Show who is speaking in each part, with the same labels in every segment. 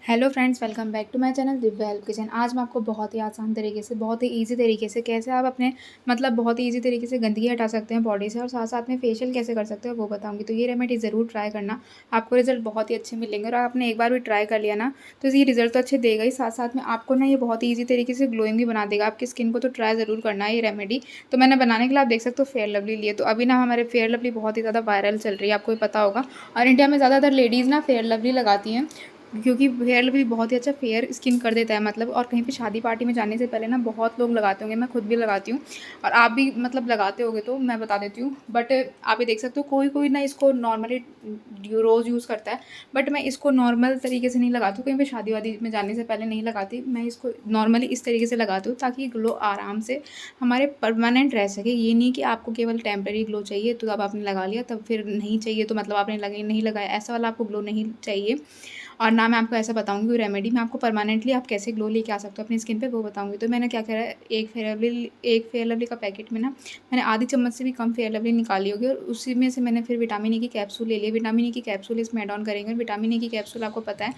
Speaker 1: Hello friends, welcome back to my channel Divya help kitchen. आज मैं आपको बहुत ही आसान तरीके से, बहुत ही इजी तरीके से कैसे आप अपने बहुत ही इजी तरीके से गंदगी हटा सकते हैं बॉडी से और साथ साथ में फेशियल कैसे कर सकते हैं वो बताऊंगी। तो ये रेमेडी ज़रूर ट्राई करना, आपको रिजल्ट बहुत ही अच्छे मिलेंगे। और आपने एक बार भी ट्राई कर लिया ना तो ये रिजल्ट तो अच्छे देगा ही, साथ साथ में आपको ना ये बहुत ही ईजी तरीके से ग्लोइंग भी बना देगा आपकी स्किन को। तो ट्राई ज़रूर करना है ये रेमेडी। तो मैंने बनाने के लिए आप देख सकते हो फेयर लवली लिए। तो अभी ना हमारे फेयर लवली बहुत ही ज़्यादा वायरल चल रही है, आपको पता होगा। और इंडिया में ज़्यादातर लेडीज़ ना फेयर लवली लगाती हैं क्योंकि हेयर भी बहुत ही अच्छा फेयर स्किन कर देता है और कहीं पे शादी पार्टी में जाने से पहले ना बहुत लोग लगाते होंगे, मैं खुद भी लगाती हूँ और आप भी लगाते होगे तो मैं बता देती हूँ। बट आप ये देख सकते हो कोई कोई ना इसको नॉर्मली रोज़ यूज़ करता है, बट मैं इसको नॉर्मल तरीके से नहीं लगाती हूँ, कहीं पे शादी वादी में जाने से पहले नहीं लगाती। मैं इसको नॉर्मली इस तरीके से लगाती हूँ ताकि ग्लो आराम से हमारे परमानेंट रह सके। ये नहीं कि आपको केवल टेम्परेरी ग्लो चाहिए तो अब आपने लगा लिया, तब फिर नहीं चाहिए तो आपने नहीं लगाया, ऐसा वाला आपको ग्लो नहीं चाहिए। और ना मैं आपको ऐसा बताऊंगी वो रेमेडी, मैं आपको परमानेंटली आप कैसे ग्लो लेके आ सकते हो अपनी स्किन पे वो बताऊंगी। तो मैंने क्या करा है, एक फेयर लवली का पैकेट में ना मैंने आधी चम्मच से भी कम फेयर लवली निकाली होगी और उसी में से मैंने फिर विटामिन ई की कैप्सूल ले लिए। विटामिन ई की कैप्सूल इसमें ऐड ऑन करेंगे। विटामिन ई की कैप्सूल आपको पता है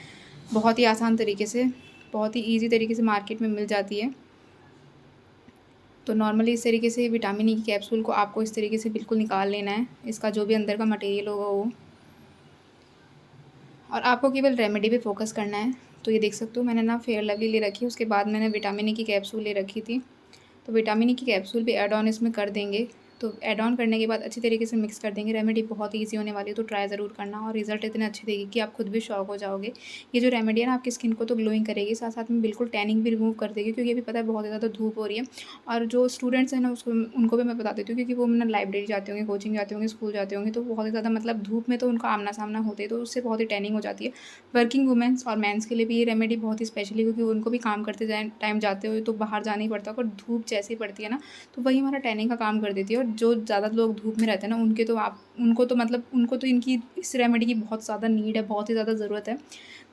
Speaker 1: बहुत ही आसान तरीके से, बहुत ही ईजी तरीके से मार्केट में मिल जाती है। तो नॉर्मली इस तरीके से विटामिन ई की कैप्सूल को आपको इस तरीके से बिल्कुल निकाल लेना है, इसका जो भी अंदर का मटेरियल होगा वो। और आपको केवल रेमेडी पे फोकस करना है। तो ये देख सकते हो मैंने ना फेयर लवली ले रखी है, उसके बाद मैंने विटामिन ई की कैप्सूल ले रखी थी। तो विटामिन ई की कैप्सूल भी ऐड ऑन इसमें कर देंगे। तो ऐड ऑन करने के बाद अच्छी तरीके से मिक्स कर देंगे। रेमेडी बहुत ही ईजी होने वाली है, तो ट्राई ज़रूर करना और रिजल्ट इतने अच्छे देगी कि आप खुद भी शॉक हो जाओगे। ये जो रेमेडी है ना आपकी स्किन को तो ग्लोइंग करेगी, साथ साथ में बिल्कुल टैनिंग भी रिमूव कर देगी, क्योंकि अभी पता है बहुत ज़्यादा धूप हो रही है। और जो स्टूडेंट्स हैं ना उसको उनको भी मैं बता देती हूँ, क्योंकि वो लाइब्रेरी जाते होंगे, कोचिंग जाते होंगे, स्कूल जाते होंगे, तो बहुत ही ज़्यादा धूप में तो उनका आमना सामना होते हैं, तो उससे बहुत ही टैनिंग हो जाती है। वर्किंग वुमेंस और मेंस के लिए भी ये रेमेडी बहुत ही स्पेशली, क्योंकि उनको भी काम करते टाइम जाते हुए तो बाहर जाना ही पड़ता है, और धूप जैसे ही पड़ती है ना तो वही हमारा टैनिंग का काम कर देती है। और जो ज़्यादा लोग धूप में रहते हैं ना उनको तो इनकी इस रेमेडी की बहुत ज़्यादा नीड है, बहुत ही ज़्यादा ज़रूरत है।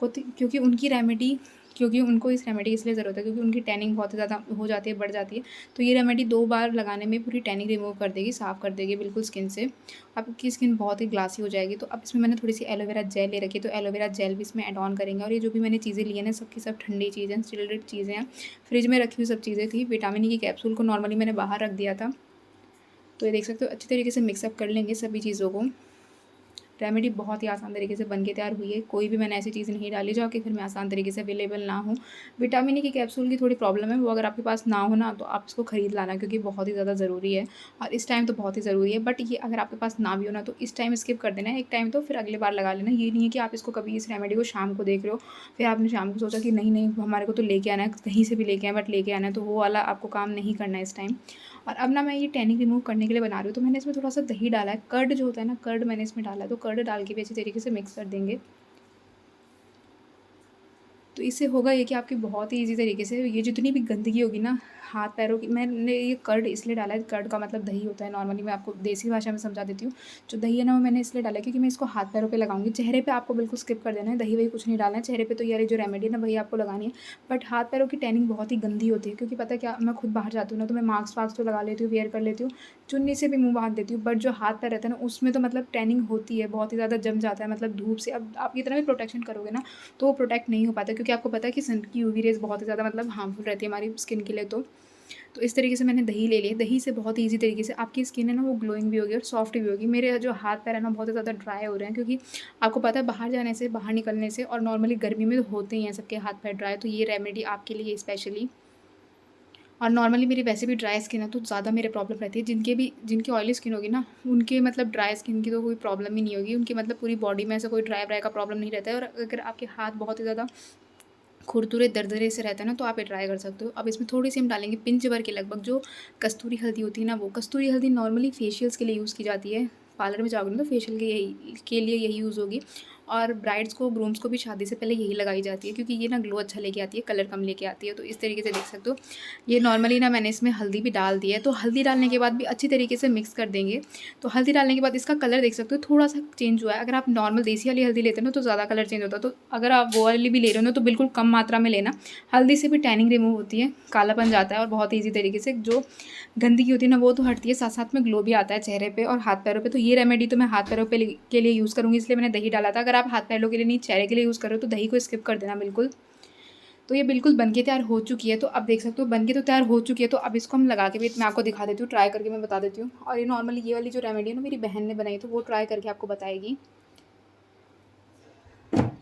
Speaker 1: क्योंकि उनको इस रेमेडी की इसलिए ज़रूरत है क्योंकि उनकी टैनिंग बहुत ही ज़्यादा हो जाती है, बढ़ जाती है। तो ये रेमेडी 2 बार लगाने में पूरी टैनिंग रिमूव कर देगी, साफ़ कर देगी बिल्कुल स्किन से। आपकी स्किन बहुत ही ग्लासी हो जाएगी। तो अब इसमें मैंने थोड़ी सी एलोवेरा जेल ले रखी है, तो एलोवेरा जेल भी इसमें ऐड ऑन करेंगे। और ये जो भी मैंने चीज़ें ली हैं ना सबकी सब ठंडी चीज़ें, चिल्ड चीज़ें हैं, फ्रिज में रखी हुई सब चीज़ें थी। विटामिन ई की कैप्सूल को नॉर्मली मैंने बाहर रख दिया था। तो ये देख सकते हो अच्छी तरीके से मिक्सअप कर लेंगे सभी चीज़ों को। रेमेडी बहुत ही आसान तरीके से बन के तैयार हुई है, कोई भी मैंने ऐसी चीज़ नहीं डाली जो आपके घर में आसान तरीके से अवेलेबल ना हो। विटामिन ई की कैप्सूल की थोड़ी प्रॉब्लम है, वो अगर आपके पास ना हो ना तो आप इसको खरीद लाना, क्योंकि बहुत ही ज़्यादा ज़रूरी है और इस टाइम तो बहुत ही ज़रूरी है। बट ये अगर आपके पास ना भी हो ना तो इस टाइम स्किप कर देना है, एक टाइम तो फिर अगले बार लगा लेना। ये नहीं है कि आप इसको कभी इस रेमेडी को शाम को देख रहे हो, फिर आपने शाम को सोचा कि नहीं नहीं हमारे को तो लेके आना है, कहीं से भी लेके आए बट लेके आना है, तो वो वाला आपको काम नहीं करना है इस टाइम। और अब ना मैं ये टैनिंग रिमूव करने के लिए बना रही हूँ, तो मैंने इसमें थोड़ा सा दही डाला है, कर्ड जो होता है ना, कर्ड मैंने इसमें डाला है। तो कर्ड डाल के भी अच्छी तरीके से मिक्स कर देंगे। तो इससे होगा ये कि आपकी बहुत ही ईजी तरीके से ये जितनी भी गंदगी होगी ना हाथ पैरों की, मैंने ये कर्ड इसलिए डाला है, कर्ड का मतलब दही होता है, नॉर्मली मैं आपको देसी भाषा में समझा देती हूँ। जो दही है ना वो मैंने इसलिए डाला है क्योंकि मैं इसको हाथ पैरों पे लगाऊंगी। चेहरे पे आपको बिल्कुल स्किप कर देना है, दही वही कुछ नहीं डालना है चेहरे पे। तो यार जो रेमेडी है ना वही आपको लगानी है। बट हाथ पैरों की टैनिंग बहुत ही गंदी होती है, क्योंकि पता है क्या, मैं खुद बाहर जाती हूँ ना तो मैं मास्क वास्क तो लगा लेती हूँ, वेयर कर लेती हूँ, चुन्नी से भी मुँह बांध देती हूँ। बट जो हाथ पैर रहता है ना उसमें तो टैनिंग होती है, बहुत ही ज़्यादा जम जाता है धूप से। अब आप इतना भी प्रोटेक्शन करोगे ना तो वो प्रोटेक्ट नहीं हो पाता, क्योंकि आपको पता है कि सन की यूवी रेज़ बहुत ही ज़्यादा हार्मफुल रहती है हमारी स्किन के लिए। तो इस तरीके से मैंने दही ले लिया। दही से बहुत ईजी तरीके से आपकी स्किन है ना वो ग्लोइंग भी होगी और सॉफ्ट भी होगी। मेरे जो हाथ पैर है ना बहुत ज़्यादा ड्राई हो रहे हैं, क्योंकि आपको पता है बाहर जाने से, बाहर निकलने से, और नॉर्मली गर्मी में तो होते ही हैं सबके हाथ पैर ड्राई। तो ये रेमेडी आपके लिए स्पेशली। और नॉर्मली मेरी वैसे भी ड्राई स्किन है तो ज़्यादा मेरे प्रॉब्लम रहती है। जिनकी ऑयली स्किन होगी ना उनके ड्राई स्किन की तो कोई प्रॉब्लम ही नहीं होगी, उनकी पूरी बॉडी में ऐसा कोई ड्राई व्राई का प्रॉब्लम नहीं रहता है। और अगर आपके हाथ बहुत ही ज़्यादा खुरदुरे दरदरे से रहता है ना तो आप ये ट्राई कर सकते हो। अब इसमें थोड़ी सी हम डालेंगे पिंच भर के लगभग, जो कस्तूरी हल्दी होती है ना, वो कस्तूरी हल्दी नॉर्मली फेशियल्स के लिए यूज़ की जाती है। पार्लर में जाओगे ना तो फेशियल के लिए यही यूज़ होगी। और ब्राइड्स को, ग्रूम्स को भी शादी से पहले यही लगाई जाती है, क्योंकि ये ना ग्लो अच्छा लेके आती है, कलर कम लेके आती है। तो इस तरीके से देख सकते हो ये नॉर्मली ना मैंने इसमें हल्दी भी डाल दी है। तो हल्दी डालने के बाद भी अच्छी तरीके से मिक्स कर देंगे। तो हल्दी डालने के बाद इसका कलर देख सकते हो थोड़ा सा चेंज हुआ है। अगर आप नॉर्मल देसी वाली हल्दी लेते हो ना तो ज़्यादा कलर चेंज होता है, तो अगर आप वो वाली भी ले रहे हो ना तो बिल्कुल कम मात्रा में लेना। हल्दी से भी टैनिंग रिमूव होती है, कालापन जाता है, और बहुत ईजी तरीके से जो गंदगी होती है ना वो तो हटती है, साथ साथ में ग्लो भी आता है चेहरे पे और हाथ पैरों पे। तो ये रेमेडी तो मैं हाथ पैरों पे के लिए यूज़ करूँगी, इसलिए मैंने दही डाला था। अगर आप हाथ पैरों के लिए नहीं, चेहरे के लिए यूज़ कर रहे हो तो दही को स्किप कर देना बिल्कुल। तो ये बिल्कुल बन के तैयार हो चुकी है, तो अब देख सकते हो बन के तो तैयार हो चुकी है। तो अब इसको हम लगा के भी मैं आपको दिखा देती हूँ, ट्राई करके मैं बता देती हूँ। और ये नॉर्मली ये वाली जो रेमेडी है ना मेरी बहन ने बनाई, तो वो ट्राई करके आपको बताएगी।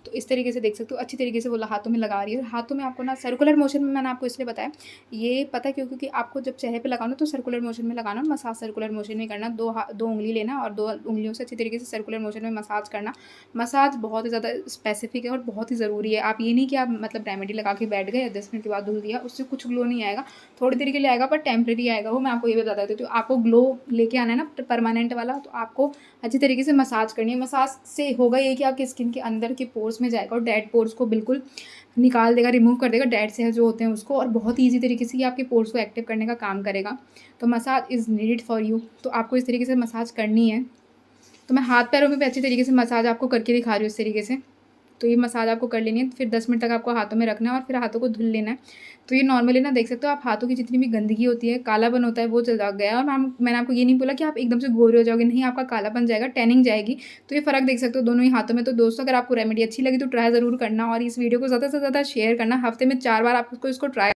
Speaker 1: तो इस तरीके से देख सकते हो अच्छी तरीके से वो हाथों में लगा रही है। हाथों में आपको ना सर्कुलर मोशन में मैंने आपको इसलिए बताया, ये पता क्यों, क्योंकि आपको जब चेहरे पे लगाना तो सर्कुलर मोशन में लगाना, मसाज सर्कुलर मोशन में करना। दो उंगली लेना और 2 उंगलियों से अच्छी तरीके से सर्कुलर मोशन में मसाज करना। मसाज बहुत ही ज़्यादा स्पेसिफिक है और बहुत ही ज़रूरी है। आप ये नहीं कि आप मतलब रेमेडी लगा के बैठ गए, 10 मिनट के बाद धुल दिया, उससे कुछ ग्लो नहीं आएगा। थोड़ी देर के लिए आएगा पर टेम्परेरी आएगा वो, मैं आपको ये भी बता देती हूँ। आपको ग्लो लेके आना है ना परमानेंट वाला, तो आपको अच्छी तरीके से मसाज करनी है। मसाज से होगा ये कि आपकी स्किन के अंदर के पोर्स में जाएगा और डेड पोर्स को बिल्कुल निकाल देगा, रिमूव कर देगा, डेड सेल्स जो होते हैं उसको, और बहुत ही ईजी तरीके से ये आपके पोर्स को एक्टिव करने का काम करेगा। तो massage is needed for you. तो आपको इस तरीके से मसाज करनी है। तो मैं हाथ पैरों में भी अच्छी तरीके से मसाज आपको करके दिखा रही हूँ इस तरीके से। तो ये मसाज आपको कर लेनी है, फिर 10 मिनट तक आपको हाथों में रखना है और फिर हाथों को धुल लेना है। तो ये नॉर्मली ना देख सकते हो आप, हाथों की जितनी भी गंदगी होती है, कालापन होता है, वो चला गया। और मैंने आपको ये नहीं बोला कि आप एकदम से गोरे हो जाओगे, नहीं, आपका कालापन जाएगा, टैनिंग जाएगी। तो ये फ़र्क देख सकते हो दोनों ही हाथों में। तो दोस्तों अगर आपको रेमेडी अच्छी लगी तो ट्राई ज़रूर करना और इस वीडियो को ज़्यादा से ज़्यादा शेयर करना। हफ्ते में 4 बार आप इसको ट्राई